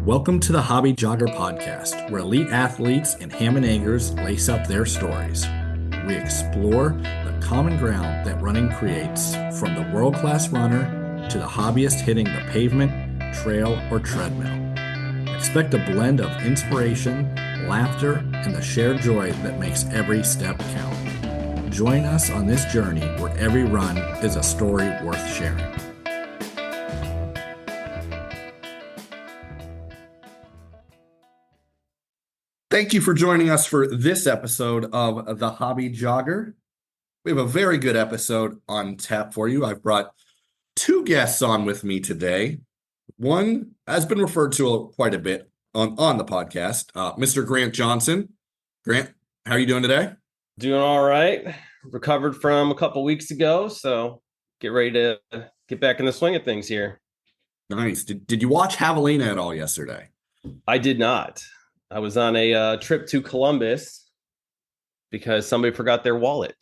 Welcome to the Hobby Jogger Podcast, where elite athletes and ham and eggers lace up their stories. We explore the common ground that running creates, from the world-class runner to the hobbyist hitting the pavement, trail, or treadmill. Expect a blend of inspiration, laughter, and the shared joy that makes every step count. Join us on this journey where every run is a story worth sharing. Thank you for joining us for this episode of The Hobby Jogger. We have a very good episode on tap for you. I've brought two guests on with me today. One has been referred to quite a bit on the podcast, Mr. Grant Johnson. Grant, how are you doing today? Doing all right. Recovered from a couple weeks ago, so get ready to get back in the swing of things here. Nice. Did you watch Javelina at all yesterday? I did not. I was on a trip to Columbus because somebody forgot their wallet.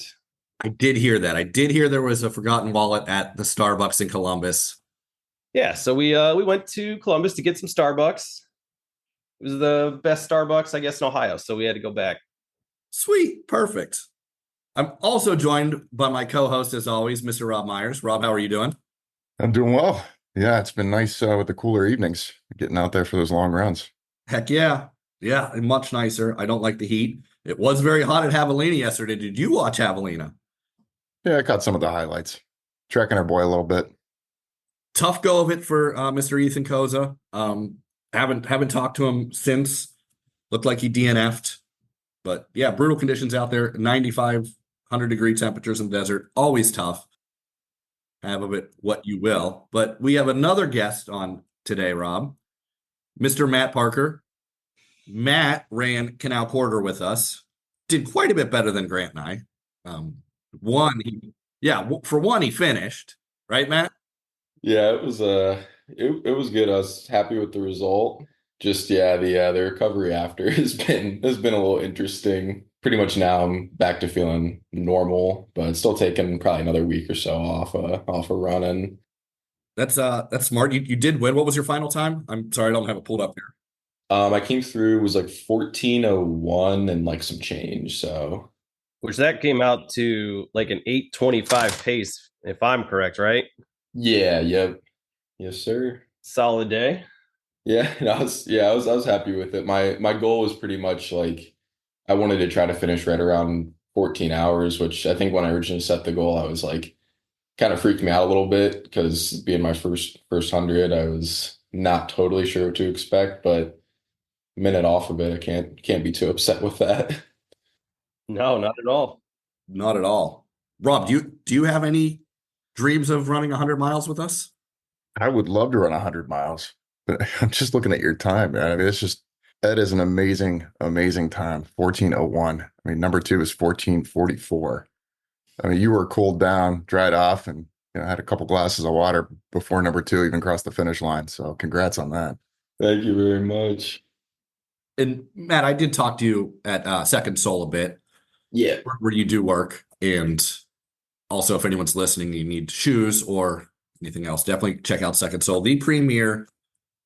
I did hear that. I did hear there was a forgotten wallet at the Starbucks in Columbus. Yeah, so we went to Columbus to get some Starbucks. It was the best Starbucks, I guess, in Ohio, so we had to go back. Sweet. Perfect. I'm also joined by my co-host, as always, Mr. Rob Myers. Rob, how are you doing? I'm doing well. Yeah, it's been nice with the cooler evenings, getting out there for those long runs. Heck yeah. Yeah, and much nicer. I don't like the heat. It was very hot at Javelina yesterday. Did you watch Javelina? Yeah, I caught some of the highlights. Tracking our boy a little bit. Tough go of it for Mr. Ethan Koza. Haven't talked to him since. Looked like he DNF'd. But yeah, brutal conditions out there. 100-degree temperatures in the desert. Always tough. Have of it what you will. But we have another guest on today, Rob. Mr. Matt Parker. Matt ran Canal Corridor with us. Did quite a bit better than Grant and I. For one, he finished. Right, Matt? Yeah, it was it was good. I was happy with the result. Just the recovery after has been a little interesting. Pretty much now I'm back to feeling normal, but it's still taking probably another week or so off of running. That's smart. You did win. What was your final time? I'm sorry, I don't have it pulled up here. I came through, was like 14:01 and like some change. So, Which that came out to like an 8:25 pace, if I'm correct, right? yeah, yep. Yes, sir. Solid day. Yeah, and I was happy with it. My goal was pretty much like I wanted to try to finish right around 14 hours, which I think when I originally set the goal, I was like kind of freaked me out a little bit because being my first 100, I was not totally sure what to expect, but minute off of it, I can't be too upset with that. No, not at all. Not at all. Rob, do you have any dreams of running 100 miles with us? I would love to run 100 miles, but I'm just looking at your time, man. I mean, that is an amazing, amazing time. 14:01. I mean, number 2 is 14:44. I mean, you were cooled down, dried off, and had a couple glasses of water before number 2 even crossed the finish line. So congrats on that. Thank you very much. And Matt, I did talk to you at Second Soul a bit. Yeah. Where you do work. And also, if anyone's listening, you need shoes or anything else, definitely check out Second Soul, the premier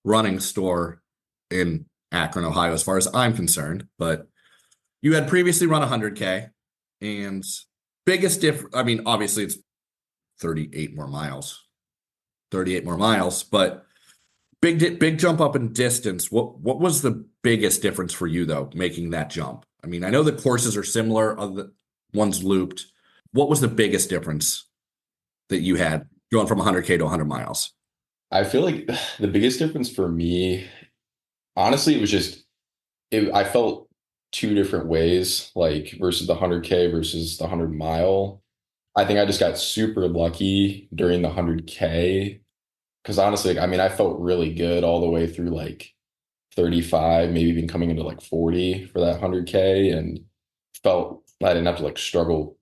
running store in Akron, Ohio, as far as I'm concerned. But you had previously run 100K, and biggest difference, I mean, obviously it's 38 more miles, but big jump up in distance. What was the biggest difference for you, though, making that jump? I mean, I know the courses are similar, the one's looped. What was the biggest difference that you had going from 100K to 100 miles? I feel like the biggest difference for me, honestly, it was just I felt two different ways, like versus the 100K versus the 100 mile. I think I just got super lucky during the 100K because honestly, I mean, I felt really good all the way through like 35, maybe even coming into like 40 for that 100K, and felt I didn't have to like struggle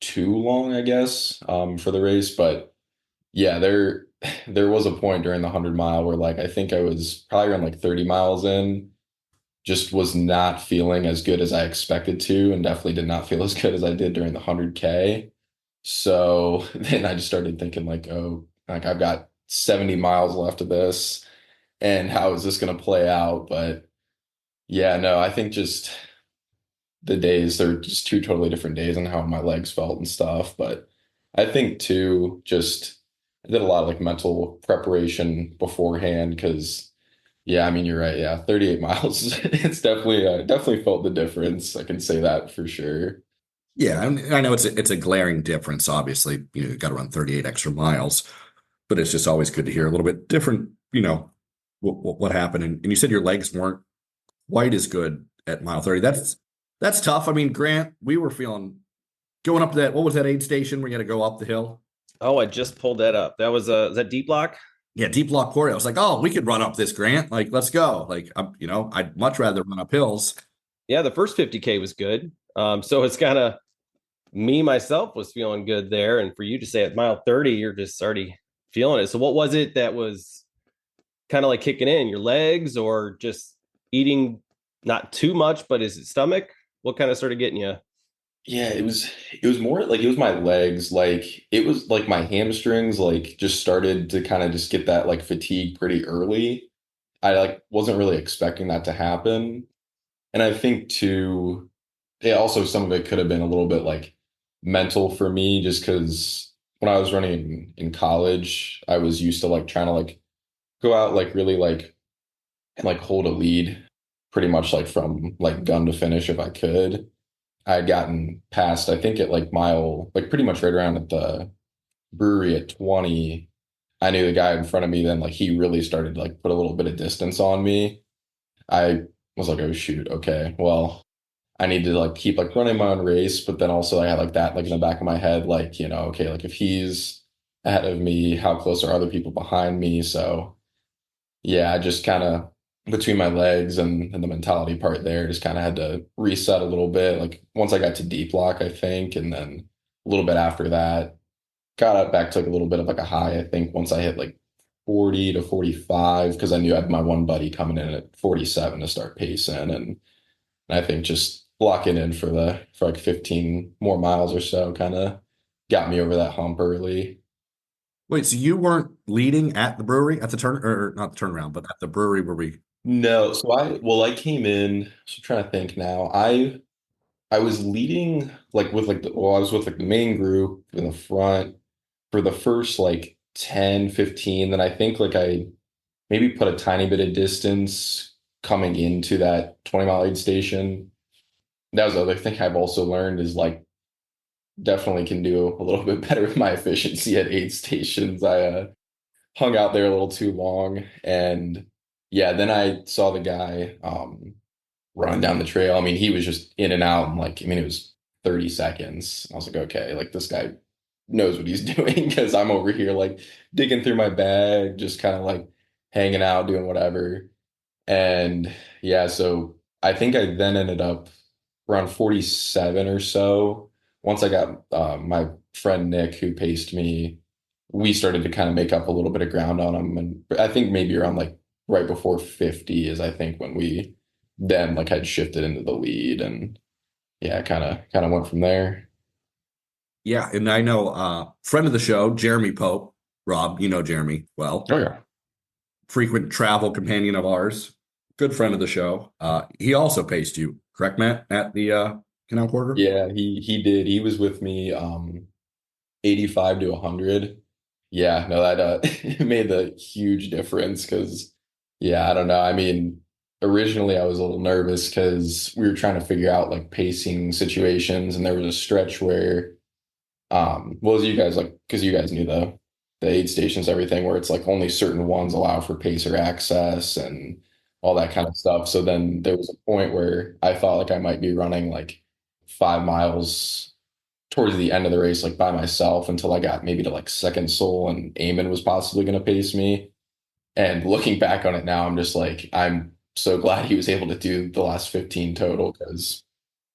too long, I guess, for the race. But yeah, there was a point during the 100 mile where like I think I was probably around like 30 miles in, just was not feeling as good as I expected to, and definitely did not feel as good as I did during the 100K. So then I just started thinking like, oh, like I've got 70 miles left of this. and how is this going to play out? But yeah, no, I think just the days, they're just two totally different days on how my legs felt and stuff. But I think too, just I did a lot of like mental preparation beforehand because yeah, I mean you're right. Yeah, 38 miles. It's definitely felt the difference. I can say that for sure. Yeah, I know it's a glaring difference. Obviously, you got to run 38 extra miles, but it's just always good to hear a little bit different. What happened, and you said your legs weren't quite as good at mile 30. That's tough. I mean, Grant, we were feeling going up that, what was that aid station where you got to go up the hill? Oh, I just pulled that up. That was is that deep block? Yeah, deep block quarry. I was like, oh, we could run up this, Grant. Like, let's go. Like, I'd much rather run up hills. Yeah, the first 50K was good. So it's kind of me myself was feeling good there. And for you to say at mile 30, you're just already feeling it. So what was it that was kind of like kicking in? Your legs or just eating not too much, but is it stomach? What kind of started getting you? Yeah, it was more like it was my legs, like it was like my hamstrings like just started to kind of just get that like fatigue pretty early. I like wasn't really expecting that to happen. And I think too, yeah, also some of it could have been a little bit like mental for me just because when I was running in college, I was used to like trying to like go out like really like and like hold a lead pretty much like from like gun to finish if I could. I had gotten past, I think at like mile, like pretty much right around at the brewery at 20. I knew the guy in front of me, then like he really started to like put a little bit of distance on me. I was like, oh shoot, okay, well, I need to like keep like running my own race, but then also I had like that like in the back of my head, like, okay, like if he's ahead of me, how close are other people behind me? So yeah, I just kind of between my legs and the mentality part there, just kind of had to reset a little bit. Like once I got to deep lock, I think, and then a little bit after that, got up back to like a little bit of like a high, I think, once I hit like 40 to 45, because I knew I had my one buddy coming in at 47 to start pacing. And I think just blocking in for like 15 more miles or so kind of got me over that hump early. Wait, so you weren't leading at the brewery at the turn or not the turnaround, but at the brewery where we. No, so I came in, so I'm trying to think now. I was leading like with like I was with like the main group in the front for the first like 10, 15. Then I think like I maybe put a tiny bit of distance coming into that 20-mile aid station. That was the other thing I've also learned is like definitely can do a little bit better with my efficiency at aid stations. I hung out there a little too long and yeah, then I saw the guy running down the trail. I mean, he was just in and out and like, I mean, it was 30 seconds. I was like, okay, like this guy knows what he's doing because I'm over here like digging through my bag, just kind of like hanging out, doing whatever. And yeah, so I think I then ended up around 47 or so. Once I got my friend Nick, who paced me, we started to kind of make up a little bit of ground on him. And I think maybe around like right before 50 is I think when we then like had shifted into the lead and yeah, kind of went from there. Yeah, and I know friend of the show, Jeremy Pope. Rob, you know Jeremy well. Oh yeah. Frequent travel companion of ours. Good friend of the show. He also paced you, correct, Matt, at the Canal Corridor? Yeah, he did. He was with me 85 to 100. Yeah, no, that it made the huge difference because yeah, I don't know. I mean, originally I was a little nervous because we were trying to figure out like pacing situations and there was a stretch where well, as you guys like because you guys knew the aid stations, everything where it's like only certain ones allow for pacer access and all that kind of stuff. So then there was a point where I thought like I might be running like 5 miles towards the end of the race, like by myself until I got maybe to like second soul and Eamon was possibly going to pace me. And looking back on it now, I'm just like, I'm so glad he was able to do the last 15 total because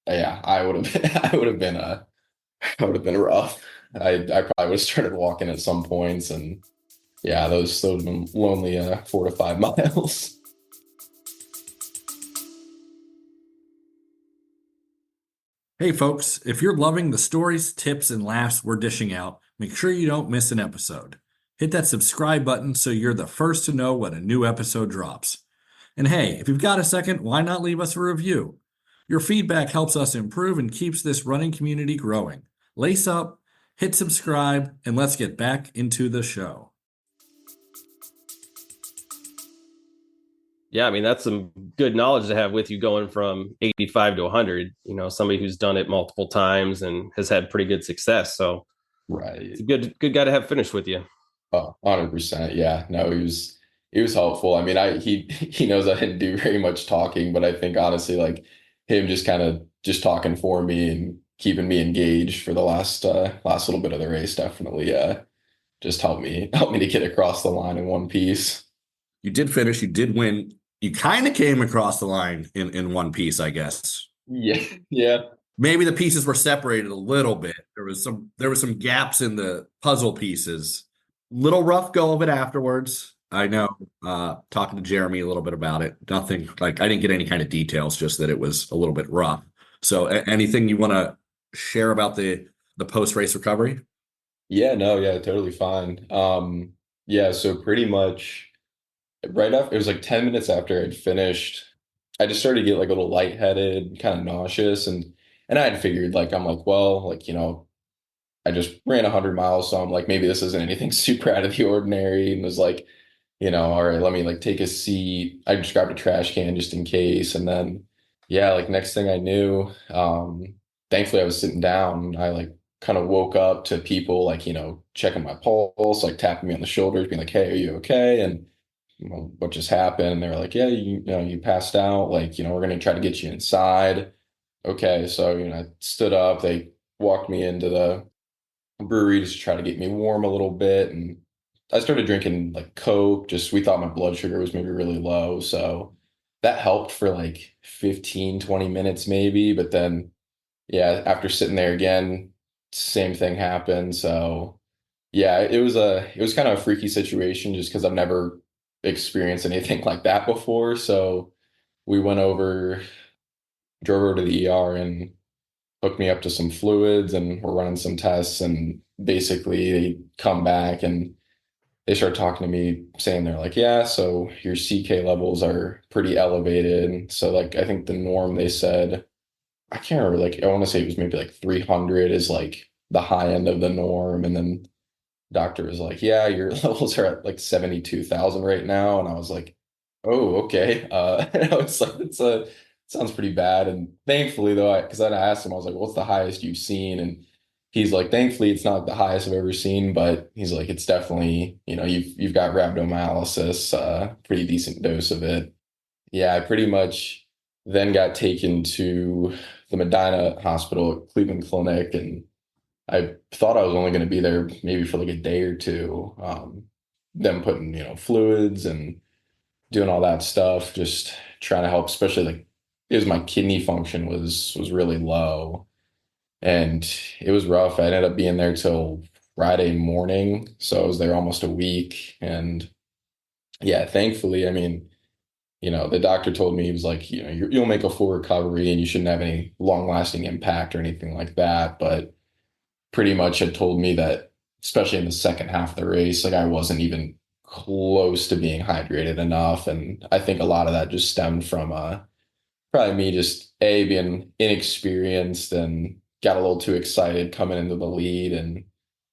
yeah, I would have been, I would have been rough. I probably would have started walking at some points and yeah, those would have been lonely 4 to 5 miles. Hey, folks, if you're loving the stories, tips, and laughs we're dishing out, make sure you don't miss an episode. hit that subscribe button so you're the first to know when a new episode drops. And hey, if you've got a second, why not leave us a review? Your feedback helps us improve and keeps this running community growing. Lace up, hit subscribe, and let's get back into the show. Yeah, I mean, that's some good knowledge to have with you going from 85 to 100, somebody who's done it multiple times and has had pretty good success. So Right. it's a good guy to have finished with you. Oh, 100%. Yeah. No, he was helpful. I mean, he knows I didn't do very much talking, but I think honestly, like him just kind of just talking for me and keeping me engaged for the last little bit of the race definitely just helped me to get across the line in one piece. You did finish, you did win. You kind of came across the line in one piece, I guess. Yeah. Yeah. Maybe the pieces were separated a little bit. There was some gaps in the puzzle pieces. Little rough go of it afterwards. I know, talking to Jeremy a little bit about it. Nothing like I didn't get any kind of details, just that it was a little bit rough. So anything you want to share about the post-race recovery? Yeah, no, yeah, totally fine. Yeah, so pretty much right after, it was like 10 minutes after I'd finished, I just started to get like a little lightheaded, kind of nauseous, and I had figured like I'm like, well, like, I just ran 100 miles, so I'm like, maybe this isn't anything super out of the ordinary, and was like, all right, let me like take a seat. I just grabbed a trash can just in case, and then yeah, like next thing I knew, thankfully I was sitting down. I like kind of woke up to people like, checking my pulse, like tapping me on the shoulders, being like, hey, are you okay? And what just happened? And they were like, yeah, you passed out. Like, we're gonna try to get you inside. Okay, so I stood up. They walked me into the brewery to try to get me warm a little bit, and I started drinking like Coke. Just we thought my blood sugar was maybe really low, so that helped for like 15, 20 minutes maybe. But then, yeah, after sitting there again, same thing happened. So yeah, it was kind of a freaky situation just because I've never experienced anything like that before. So we drove over to the ER and hooked me up to some fluids, and we're running some tests, and basically they come back and they start talking to me saying they're like, yeah, so your CK levels are pretty elevated. So like I think the norm they said, I can't remember, like I want to say it was maybe like 300 is like the high end of the norm. And then doctor was like, yeah, your levels are at like 72,000 right now. And I was like, oh, okay. And I was like, sounds pretty bad. And thankfully though, because then I asked him, I was like, what's the highest you've seen? And he's like, thankfully it's not the highest I've ever seen, but he's like, it's definitely, you've got rhabdomyolysis, pretty decent dose of it. Yeah, I pretty much then got taken to the Medina Hospital at Cleveland Clinic, and I thought I was only going to be there maybe for like a day or two. Them putting, fluids and doing all that stuff, just trying to help, especially like it was my kidney function was really low, and it was rough. I ended up being there till Friday morning, so I was there almost a week. And yeah, thankfully, I mean, the doctor told me, he was like, you'll make a full recovery and you shouldn't have any long-lasting impact or anything like that. But pretty much had told me that, especially in the second half of the race, like I wasn't even close to being hydrated enough. And I think a lot of that just stemmed from probably me just being inexperienced and got a little too excited coming into the lead. And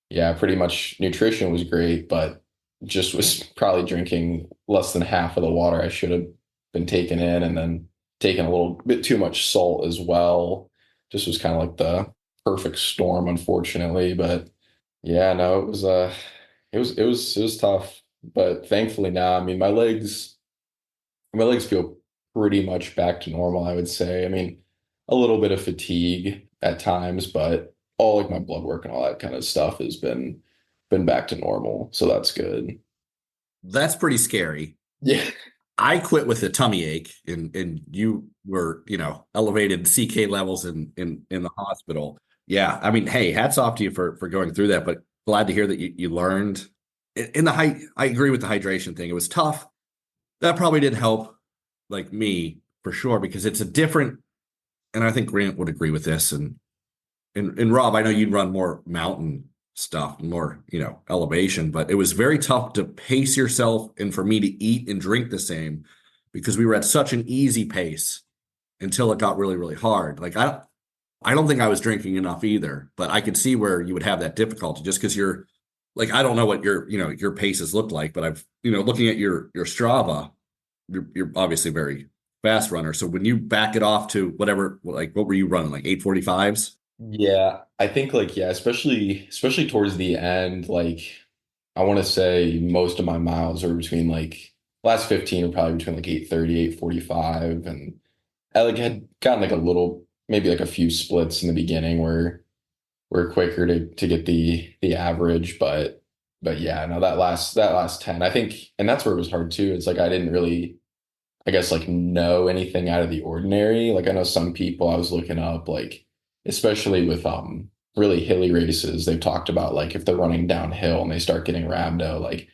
yeah, pretty much nutrition was great, but just was probably drinking less than half of the water I should have been taking in, and then taking a little bit too much salt as well. Just was kind of like the perfect storm, unfortunately. But yeah, no, it was tough. But thankfully now, I mean, my legs feel pretty much back to normal, I would say. I mean, a little bit of fatigue at times, but all like my blood work and all that kind of stuff has been back to normal. So that's good. That's pretty scary. Yeah. I quit with a tummy ache, and you were, elevated CK levels in the hospital. Yeah, I mean, hey, hats off to you for going through that, but glad to hear that you learned. In the height, I agree with the hydration thing. It was tough. That probably did help, like me, for sure, because it's a different, and I think Grant would agree with this, and Rob, I know you'd run more mountain stuff, more, elevation, but it was very tough to pace yourself and for me to eat and drink the same because we were at such an easy pace until it got really, really hard. Like I don't think I was drinking enough either, but I could see where you would have that difficulty just because you're like, I don't know what your paces look like, but I've, looking at your Strava, you're obviously very fast runner. So when you back it off to whatever, like what were you running, like 8:45s? Yeah, I think like yeah, especially towards the end, like I want to say most of my miles are between like last 15 are probably between like 8:30, 8:45, and I like had gotten like a little maybe like a few splits in the beginning where we're quicker to get the average, but yeah, no, that last 10, I think, and that's where it was hard too. It's like I didn't really, I guess, like know anything out of the ordinary. Like I know some people I was looking up, like especially with really hilly races, they've talked about like if they're running downhill and they start getting rhabdo, like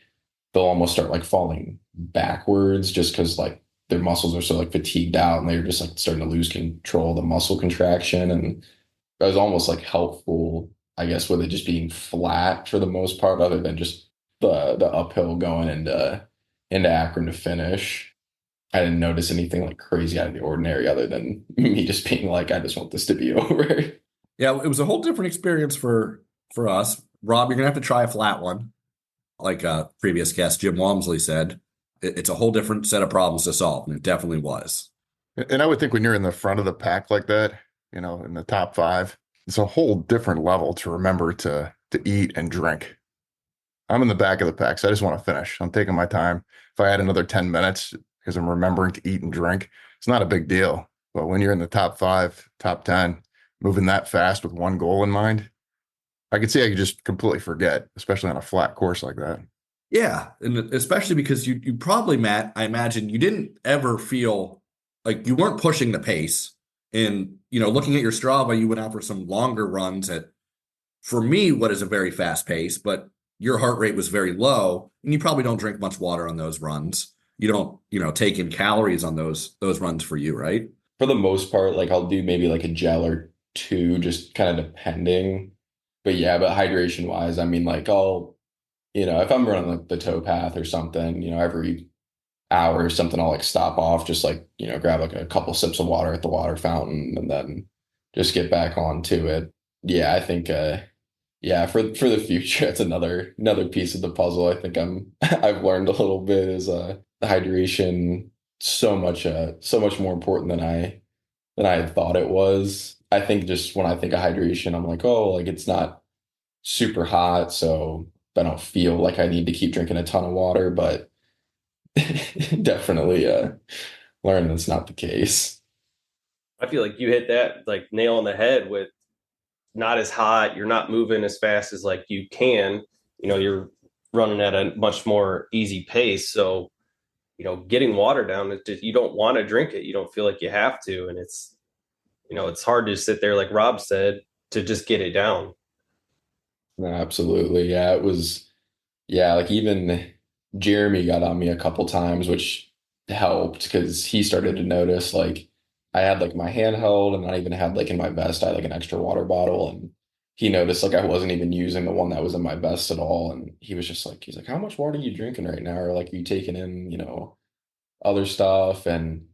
they'll almost start like falling backwards just because like their muscles are so like fatigued out and they're just like starting to lose control of the muscle contraction. And that was almost like helpful, I guess, with it just being flat for the most part, other than just the uphill going into Akron to finish. I didn't notice anything like crazy out of the ordinary other than me just being like, I just want this to be over. Yeah, it was a whole different experience for us. Rob, you're gonna have to try a flat one. Like previous guest Jim Walmsley said, it's a whole different set of problems to solve, and it definitely was. And I would think when you're in the front of the pack like that, in the top five, it's a whole different level to remember to eat and drink. I'm in the back of the pack, so I just want to finish. I'm taking my time. If I had another 10 minutes because I'm remembering to eat and drink, it's not a big deal. But when you're in the top five, top 10, moving that fast with one goal in mind, I could see I could just completely forget, especially on a flat course like that. Yeah, and especially because you probably, Matt, I imagine you didn't ever feel like you weren't pushing the pace. And looking at your Strava, you went out for some longer runs at, for me, what is a very fast pace, but your heart rate was very low, and you probably don't drink much water on those runs. You don't, take in calories on those runs for you, right? For the most part, like I'll do maybe like a gel or two, just kind of depending. But yeah, but hydration wise, I mean, like if I'm running like the towpath or something, every hour or something, I'll like stop off, just like, grab like a couple sips of water at the water fountain and then just get back onto it. Yeah, I think yeah, for the future, it's another piece of the puzzle. I think I've learned a little bit is hydration so much more important than I had thought it was. I think just when I think of hydration, I'm like, oh, like it's not super hot, so I don't feel like I need to keep drinking a ton of water, but definitely learn that's not the case. I feel like you hit that like nail on the head with not as hot. You're not moving as fast as like you can. You're running at a much more easy pace. So, getting water down, it's just, you don't want to drink it. You don't feel like you have to. And it's hard to sit there, like Rob said, to just get it down. No, absolutely. Yeah, it was, yeah, like even Jeremy got on me a couple times, which helped because he started to notice like I had like my handheld and I even had like in my vest, I had like an extra water bottle and he noticed like I wasn't even using the one that was in my vest at all. And he was just like, he's like, how much water are you drinking right now? Or like, are you taking in, other stuff? And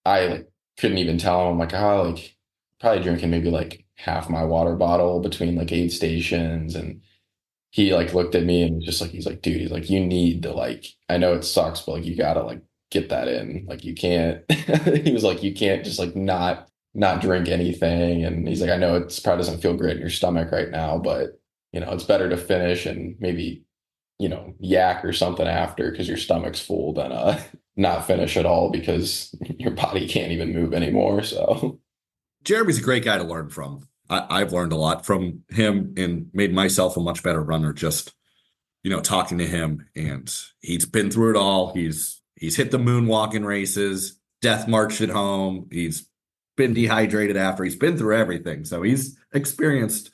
I like couldn't even tell him. I'm like, like probably drinking maybe like half my water bottle between like aid stations. And he like looked at me and was just like, he's like, dude, he's like, you need to like, I know it sucks, but like you gotta like get that in. Like you can't, he was like, you can't just like not drink anything. And he's like, I know it's probably doesn't feel great in your stomach right now, but it's better to finish and maybe, yak or something after because your stomach's full than not finish at all because your body can't even move anymore. So Jeremy's a great guy to learn from. I've learned a lot from him and made myself a much better runner just, talking to him. And he's been through it all. He's hit the moonwalk in races, death marched at home. He's been dehydrated after. He's been through everything. So he's experienced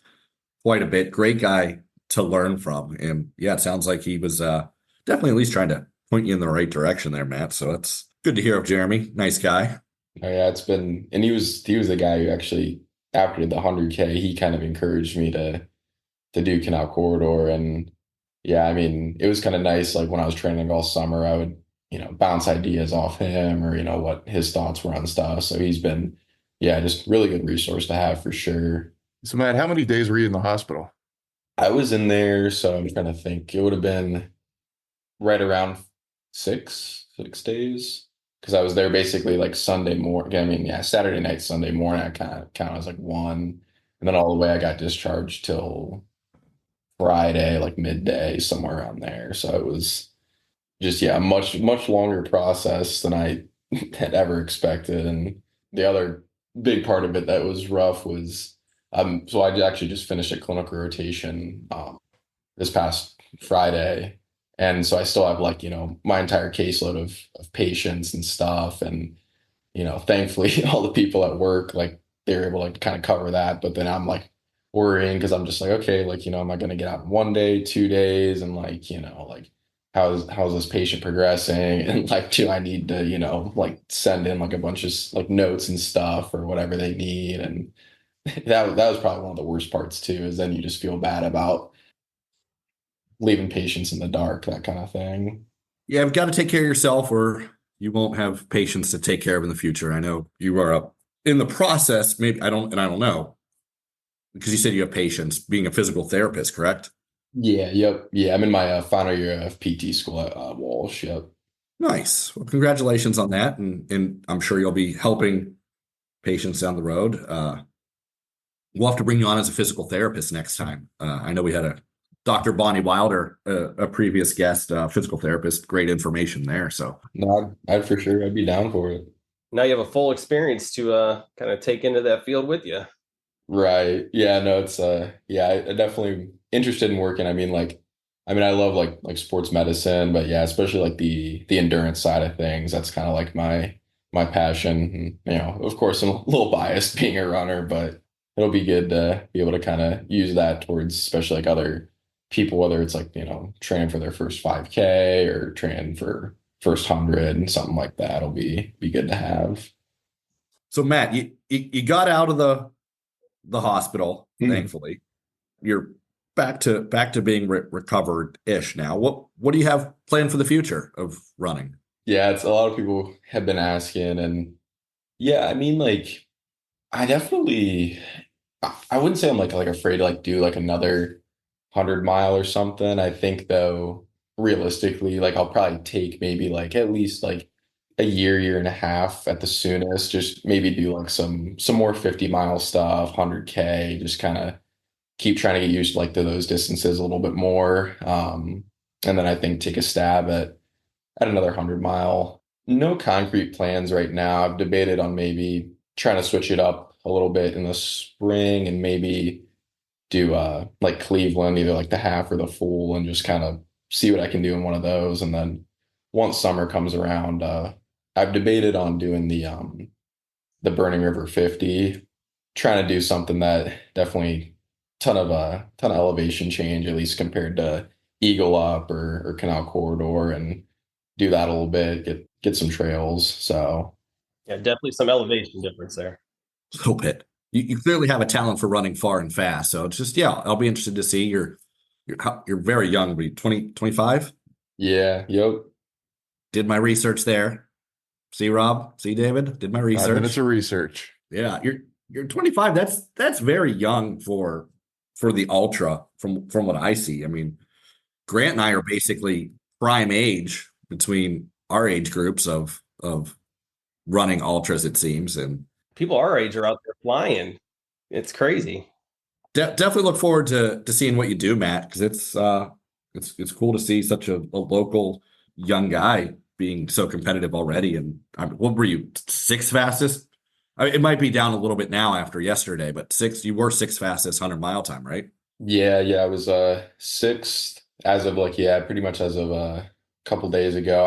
quite a bit. Great guy to learn from. And yeah, it sounds like he was definitely at least trying to point you in the right direction there, Matt. So it's good to hear of Jeremy. Nice guy. oh, yeah, it's been, and he was the guy who actually after the 100K, he kind of encouraged me to do Canal Corridor. And yeah, I mean, it was kind of nice. Like when I was training all summer, I would, bounce ideas off him or, what his thoughts were on stuff. So he's been, yeah, just really good resource to have for sure. So Matt, how many days were you in the hospital? I was in there, so I'm trying to think. It would have been right around 6 days. Because I was there basically like Sunday morning. I mean, yeah, Saturday night, Sunday morning, I kind of count as like one. And then all the way I got discharged till Friday, like midday, somewhere around there. So it was just, yeah, a much, much longer process than I had ever expected. And the other big part of it that was rough was, so I actually just finished a clinical rotation this past Friday. And so I still have like, my entire caseload of patients and stuff. And, thankfully all the people at work, like they were able to kind of cover that. But then I'm like worrying because I'm just like, okay, like, am I going to get out in 1 day, 2 days? And like, like how's this patient progressing? And like, do I need to, like send in like a bunch of like notes and stuff or whatever they need? And that was probably one of the worst parts too, is then you just feel bad about leaving patients in the dark, that kind of thing. Yeah, you've got to take care of yourself or you won't have patients to take care of in the future. I know you are up in the process. Maybe I don't know because you said you have patients being a physical therapist, correct? Yeah, yep. Yeah, I'm in my final year of PT school at Walsh. Yep. Nice. Well, congratulations on that. And I'm sure you'll be helping patients down the road. We'll have to bring you on as a physical therapist next time. I know we had a Dr. Bonnie Wilder, a previous guest, physical therapist, great information there. So No, I'd for sure, I'd be down for it. Now you have a full experience to kind of take into that field with you. Right. Yeah, no, it's yeah, I definitely interested in working. I love like sports medicine, but yeah, especially like the endurance side of things. That's kind of like my passion. And, of course I'm a little biased being a runner, but it'll be good to be able to kind of use that towards especially like other people, whether it's like, training for their first 5K or training for first 100 and something like that. It'll be good to have. So Matt, you got out of the hospital, thankfully. You're back to being recovered-ish now. What do you have planned for the future of running? Yeah, it's a lot of people have been asking, and yeah, I mean, like, I definitely, I wouldn't say I'm like afraid to like do like another 100 mile or something. I think though, realistically, like I'll probably take maybe like at least like a year and a half at the soonest. Just maybe do like some more 50-mile stuff, 100K, just kind of keep trying to get used to like to those distances a little bit more. And then I think take a stab at another 100 mile. No concrete plans right now. I've debated on maybe trying to switch it up a little bit in the spring and maybe do like Cleveland, either like the half or the full, and just kind of see what I can do in one of those. And then once summer comes around, I've debated on doing the Burning River 50, trying to do something that definitely ton of elevation change, at least compared to Eagle Up or Canal Corridor, and do that a little bit, get some trails. So Yeah, definitely some elevation difference there. A little bit. You clearly have a talent for running far and fast. So it's just, yeah, I'll be interested to see. You're very young, but 20, 25? yeah, yep. Did my research there. See, Rob? See, David? Did my 5 research. minutes of research. Yeah, you're 25. That's very young for the ultra from what I see. I mean, Grant and I are basically prime age between our age groups of running ultras, it seems. And People our age are out there flying. It's crazy. definitely look forward to seeing what you do, Matt, because it's cool to see such a local young guy being so competitive already. And what were you, sixth fastest? It might be down a little bit now after yesterday, but you were sixth fastest 100-mile time, right? Yeah, I was sixth as of like, yeah, pretty much as of a couple days ago.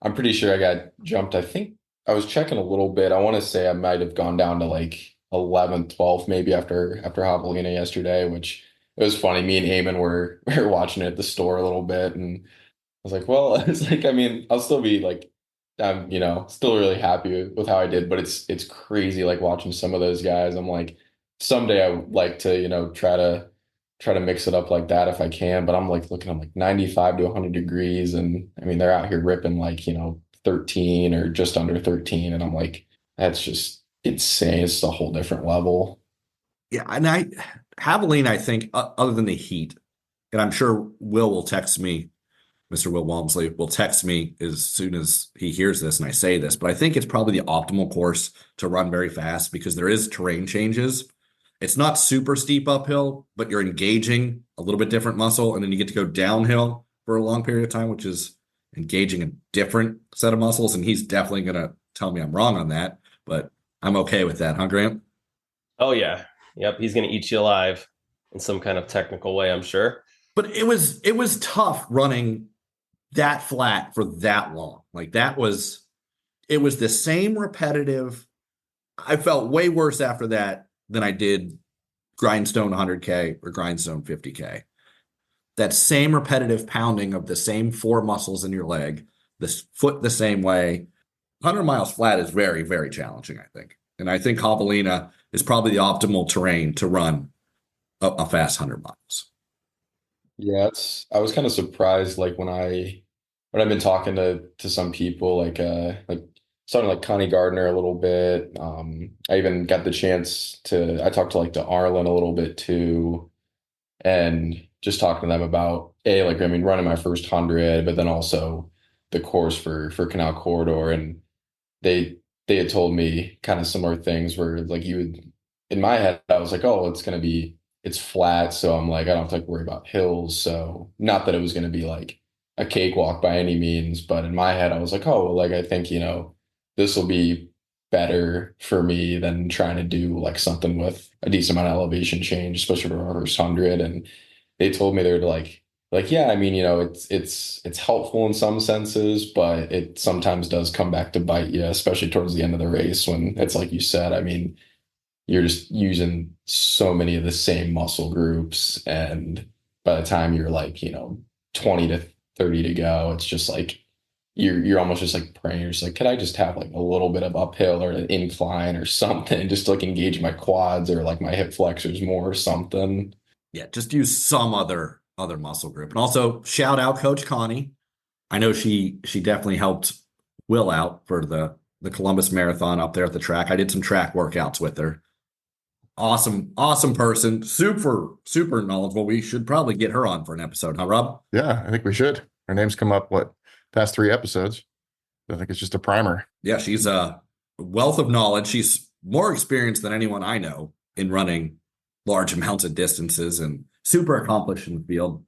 I'm pretty sure I got jumped. I think I was checking a little bit. I want to say I might have gone down to like 11th, 12th maybe after Javelina yesterday, which it was funny. Me and Eamon were we were watching it at the store a little bit, and I was like, well, it's like, I mean, I'll still be like, I'm, still really happy with how I did, but it's crazy like watching some of those guys. I'm like, someday I would like to, try to try to mix it up like that if I can. But I'm like looking at like 95 to 100 degrees. And I mean, they're out here ripping like, 13 or just under 13. And I'm like, that's just insane. It's a whole different level. Yeah, and Javelina, I think, other than the heat, and I'm sure Will text me, Mr. Will Walmsley will text me as soon as he hears this and I say this, but I think it's probably the optimal course to run very fast because there is terrain changes. It's not super steep uphill, but you're engaging a little bit different muscle, and then you get to go downhill for a long period of time, which is engaging a different set of muscles. And he's definitely going to tell me I'm wrong on that, but I'm okay with that, huh, Grant? Oh yeah. Yep. He's going to eat you alive in some kind of technical way, I'm sure. But it was tough running that flat for that long. Like it was the same repetitive. I felt way worse after that than I did grindstone 100K or grindstone 50K. That same repetitive pounding of the same four muscles in your leg, this foot the same way. 100 miles flat is very, very challenging, I think. And I think Javelina is probably the optimal terrain to run a fast 100 miles. Yeah, I was kind of surprised like when I've been talking to some people like starting like Connie Gardner a little bit. I even got the chance I talked to like to Arlen a little bit too, and just talking to them about like I mean running my first 100, but then also the course for Canal Corridor, and they had told me kind of similar things where like you would in my head I was like, oh, it's flat, so I'm like I don't have to like worry about hills. So not that it was going to be like a cakewalk by any means, but in my head I was like, oh, well, like I think this will be better for me than trying to do like something with a decent amount of elevation change, especially for our first 100. And they told me they're like yeah, I mean it's helpful in some senses, but it sometimes does come back to bite you, especially towards the end of the race when it's like you said. I mean, you're just using so many of the same muscle groups. And by the time you're like, 20 to 30 to go, it's just like you're almost just like praying. You're just like, could I just have like a little bit of uphill or an incline or something just to like engage my quads or like my hip flexors more or something? Yeah, just use some other muscle group. And also shout out Coach Connie. I know she definitely helped Will out for the Columbus Marathon up there at the track. I did some track workouts with her. Awesome person. Super knowledgeable. We should probably get her on for an episode, huh, Rob? Yeah, I think we should. Her name's come up, past 3 episodes. I think it's just a primer. Yeah, she's a wealth of knowledge. She's more experienced than anyone I know in running large amounts of distances and super accomplished in the field.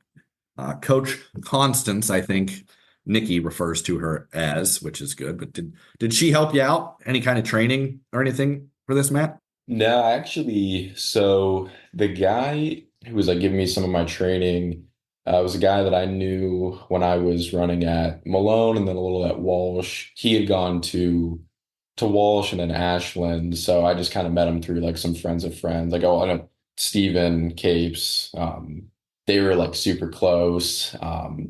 Coach Constance, I think Nikki refers to her as, which is good. But did she help you out? Any kind of training or anything for this, Matt? No, actually, so the guy who was like giving me some of my training was a guy that I knew when I was running at Malone and then a little at Walsh. He had gone to Walsh and then Ashland, so I just kind of met him through like some friends of friends. Like, oh, I know Steven Capes. They were like super close.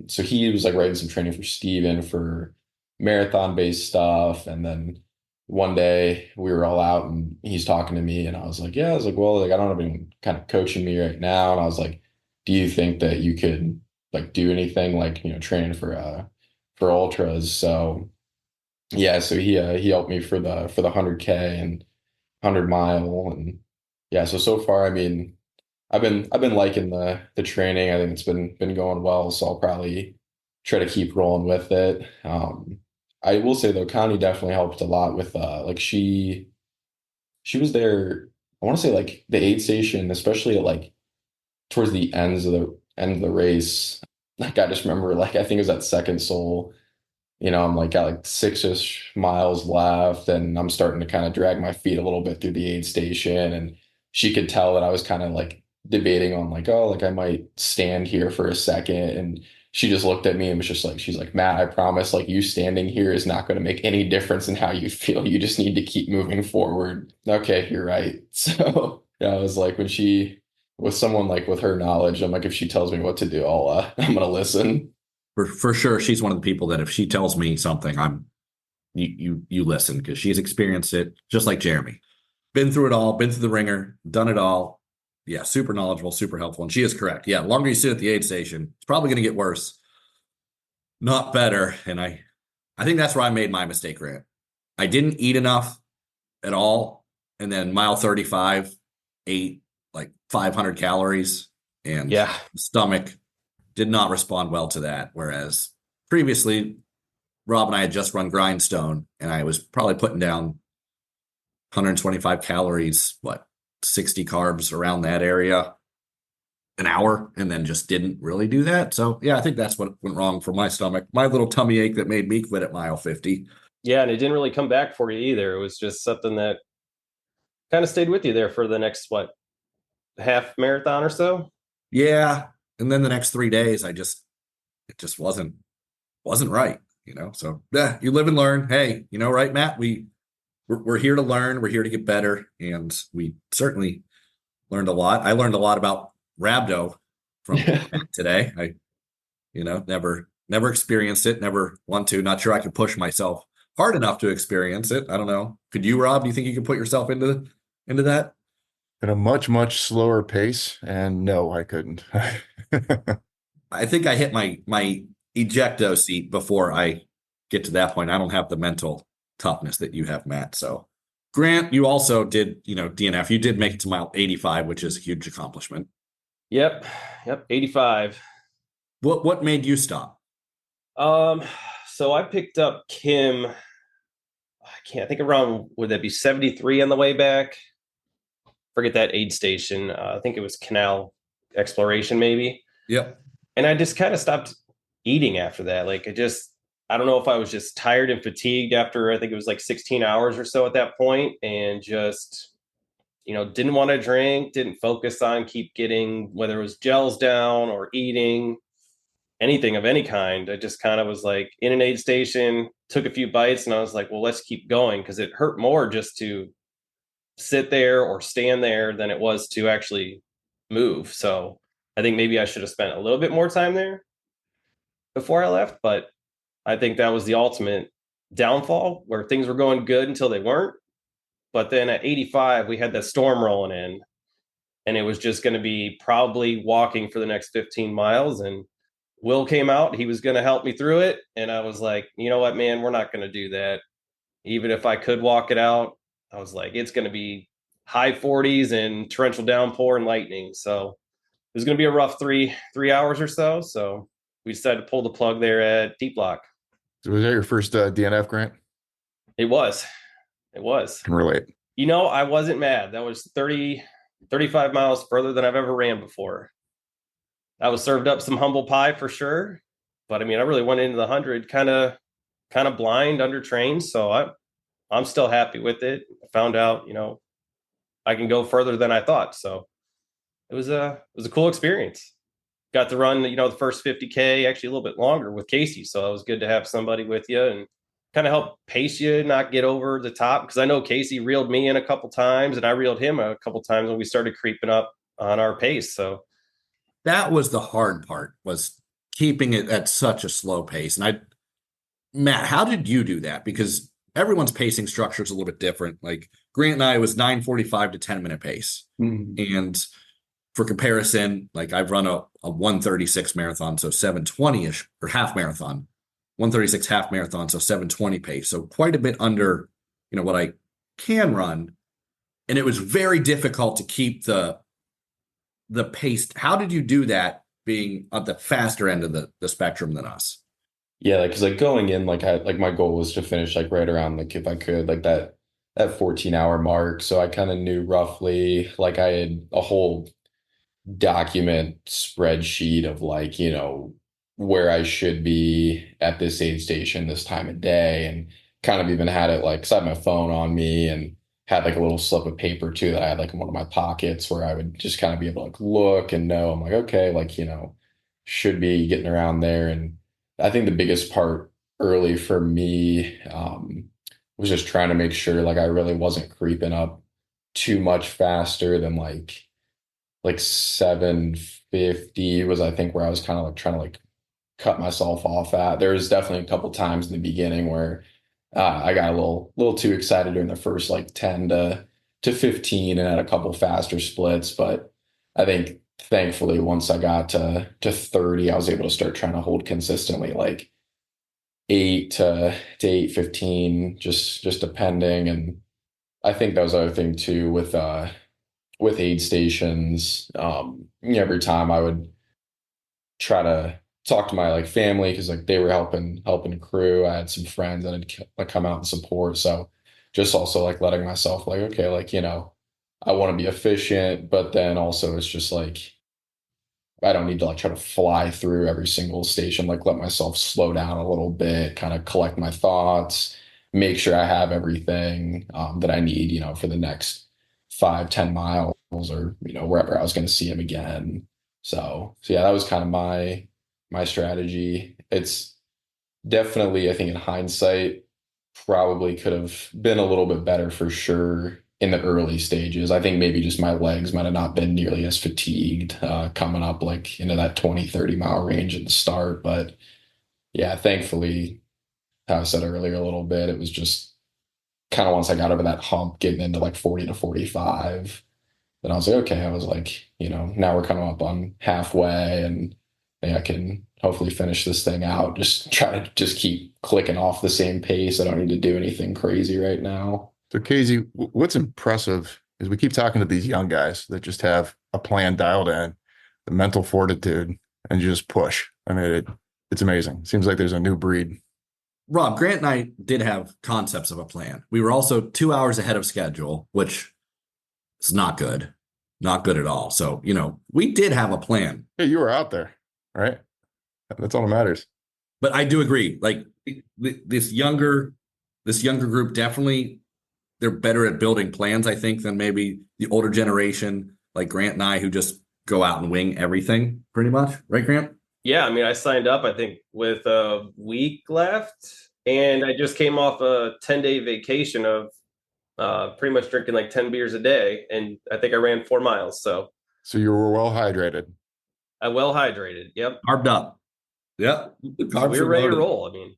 So he was like writing some training for Steven for marathon based stuff, and then one day we were all out and he's talking to me and I was like, yeah, I was like, well, like I don't have anyone kind of coaching me right now. And I was like, do you think that you could like do anything like, training for ultras? So yeah, so he helped me for the 100K and 100 mile. And yeah, so far, I mean, I've been liking the training. I think it's been going well, so I'll probably try to keep rolling with it. I will say though, Connie definitely helped a lot with like she was there, I want to say like the aid station, especially at like towards the end of the race. Like I just remember like I think it was that second soul, I'm like got like 6-ish miles left and I'm starting to kind of drag my feet a little bit through the aid station, and she could tell that I was kind of like debating on like, oh, like I might stand here for a second. And she just looked at me and was just like, she's like, Matt, I promise, like you standing here is not going to make any difference in how you feel. You just need to keep moving forward. Okay, you're right. So yeah, I was like, with someone like with her knowledge, I'm like, if she tells me what to do, I'm gonna listen. For sure, she's one of the people that if she tells me something, you listen because she's experienced it just like Jeremy. Been through it all, been through the ringer, done it all. Yeah, super knowledgeable, super helpful. And she is correct. Yeah, the longer you sit at the aid station, it's probably going to get worse, not better. And I think that's where I made my mistake, Grant. I didn't eat enough at all. And then mile 35, ate like 500 calories, and Yeah. the stomach did not respond well to that. Whereas previously, Rob and I had just run Grindstone, and I was probably putting down 125 calories, 60 carbs around that area an hour, and then just didn't really do that. So yeah, I think that's what went wrong for my stomach. My little tummy ache that made me quit at mile 50. Yeah, and it didn't really come back for you either. It was just something that kind of stayed with you there for the next half marathon or so. Yeah. And then the next 3 days, it just wasn't right, So yeah, you live and learn. Hey, right, Matt, we're here to learn, we're here to get better. And we certainly learned a lot. I learned a lot about rhabdo from Matt today. I, never experienced it, never want to, not sure I could push myself hard enough to experience it. I don't know. Could you, Rob? Do you think you could put yourself into that? At a much, much slower pace. And no, I couldn't. I think I hit my ejecto seat before I get to that point. I don't have the mental toughness that you have, Matt. So Grant, you also did, DNF. You did make it to mile 85, which is a huge accomplishment. Yep. 85. What made you stop? So I picked up Kim. I think around, would that be 73 on the way back? Forget that aid station. I think it was Canal Exploration, maybe. Yep. And I just kind of stopped eating after that. I don't know if I was just tired and fatigued after, I think it was like 16 hours or so at that point, and just, didn't want to drink, didn't focus on keep getting, whether it was gels down or eating anything of any kind. I just kind of was like in an aid station, took a few bites, and I was like, well, let's keep going, because it hurt more just to sit there or stand there than it was to actually move. So I think maybe I should have spent a little bit more time there before I left, but I think that was the ultimate downfall, where things were going good until they weren't. But then at 85, we had that storm rolling in, and it was just going to be probably walking for the next 15 miles. And Will came out. He was going to help me through it. And I was like, you know what, man, we're not going to do that. Even if I could walk it out, I was like, it's going to be high 40s and torrential downpour and lightning. So it was going to be a rough three hours or so. So we decided to pull the plug there at Deep Lock. So was that your first DNF, Grant? It was. Can relate. I wasn't mad. That was 35 miles further than I've ever ran before. I was served up some humble pie for sure. But I really went into the 100 kind of blind, undertrained. So I'm still happy with it. I found out, I can go further than I thought. So it was a cool experience. Got to run, the first 50K actually a little bit longer with Casey. So it was good to have somebody with you and kind of help pace you, not get over the top. Because I know Casey reeled me in a couple times, and I reeled him a couple times when we started creeping up on our pace. So that was the hard part, was keeping it at such a slow pace. And Matt, how did you do that? Because everyone's pacing structure is a little bit different. Like Grant and I, was 9:45 to 10-minute pace. Mm-hmm. And for comparison, like I've run a 136 marathon, so 720-ish, or half marathon, 136 half marathon, so 720 pace. So quite a bit under, what I can run. And it was very difficult to keep the pace. How did you do that, being at the faster end of the spectrum than us? Yeah, because going in, my goal was to finish right around, if I could, that 14-hour mark. So I kind of knew roughly, I had a whole document spreadsheet of where I should be at this aid station this time of day, and kind of even had it 'cause I had my phone on me, and had a little slip of paper too that I had in one of my pockets, where I would just kind of be able to look and know, I'm okay, should be getting around there. And I think the biggest part early for me was just trying to make sure I really wasn't creeping up too much faster than 750 was, I think, where I was kind of trying to cut myself off at. There was definitely a couple times in the beginning where I got a little too excited during the first 10 to 15, and had a couple faster splits. But I think thankfully once I got to 30, I was able to start trying to hold consistently like 8 to 8:15, just depending. And I think that was the other thing too with aid stations. Every time I would try to talk to my like family because like they were helping crew. I had some friends that had like come out and support. So just also like letting myself like, okay, like, I want to be efficient, but then also it's just like I don't need to like try to fly through every single station, like let myself slow down a little bit, kind of collect my thoughts, make sure I have everything that I need, for the next 5, 10 miles or, wherever I was going to see him again. So yeah, that was kind of my strategy. It's definitely, I think in hindsight, probably could have been a little bit better for sure in the early stages. I think maybe just my legs might have not been nearly as fatigued coming up like into that 20, 30 mile range at the start. But yeah, thankfully, how I said earlier a little bit, it was just kind of once I got over that hump, getting into like 40 to 45, then I was like, okay, I was like, now we're coming up on halfway and I can hopefully finish this thing out. Just try to just keep clicking off the same pace. I don't need to do anything crazy right now. So Casey, what's impressive is we keep talking to these young guys that just have a plan dialed in, the mental fortitude, and you just push. I mean, it's amazing. It seems like there's a new breed. Rob, Grant and I did have concepts of a plan. We were also 2 hours ahead of schedule, which is not good. Not good at all. So, we did have a plan. Hey, you were out there, right? That's all that matters. But I do agree. Like this younger group, definitely they're better at building plans, I think, than maybe the older generation, like Grant and I, who just go out and wing everything pretty much. Right, Grant? Yeah, I mean, I signed up, I think, with a week left, and I just came off a 10-day vacation of pretty much drinking like 10 beers a day, and I think I ran 4 miles. So you were well hydrated. Well hydrated. Yep. Carved up. Yep. We were ready to roll. I mean,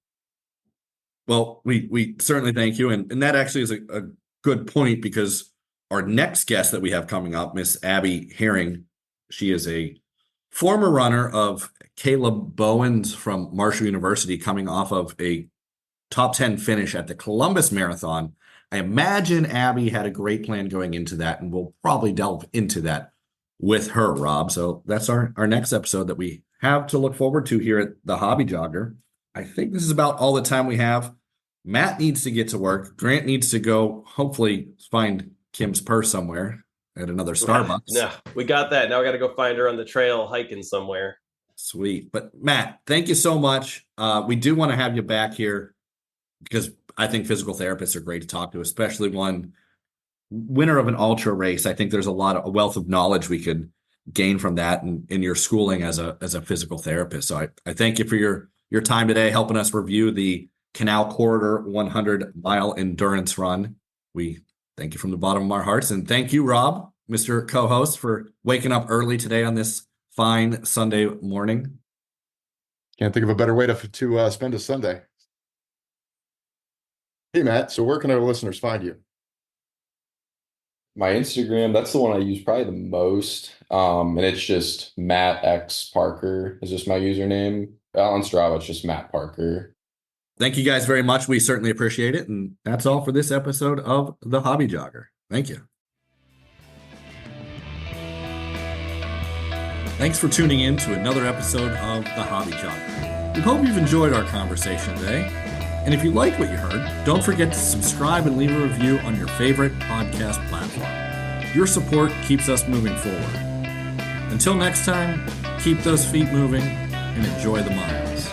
well, we certainly thank you, and that actually is a good point because our next guest that we have coming up, Miss Abby Herring, she is a former runner of Caleb Bowen's from Marshall University, coming off of a top 10 finish at the Columbus Marathon. I imagine Abby had a great plan going into that, and we'll probably delve into that with her, Rob. So that's our next episode that we have to look forward to here at the Hobby Jogger. I think this is about all the time we have. Matt needs to get to work. Grant needs to go, hopefully, find Kim's purse somewhere at another Starbucks. No, we got that. Now I got to go find her on the trail hiking somewhere. Sweet. But Matt, thank you so much. We do want to have you back here because I think physical therapists are great to talk to, especially one winner of an ultra race. I think there's a wealth of knowledge we could gain from that and in your schooling as a physical therapist. So I thank you for your time today, helping us review the Canal Corridor 100-mile endurance run. We thank you from the bottom of our hearts. And thank you, Rob, Mr. Co-host, for waking up early today on this fine Sunday morning. Can't think of a better way to spend a Sunday. Hey, Matt, so where can our listeners find you? My Instagram, that's the one I use probably the most. And it's just Matt X Parker is just my username. On Strava, it's just Matt Parker. Thank you guys very much. We certainly appreciate it. And that's all for this episode of The Hobby Jogger. Thank you. Thanks for tuning in to another episode of The Hobby Jogger. We hope you've enjoyed our conversation today. And if you liked what you heard, don't forget to subscribe and leave a review on your favorite podcast platform. Your support keeps us moving forward. Until next time, keep those feet moving and enjoy the miles.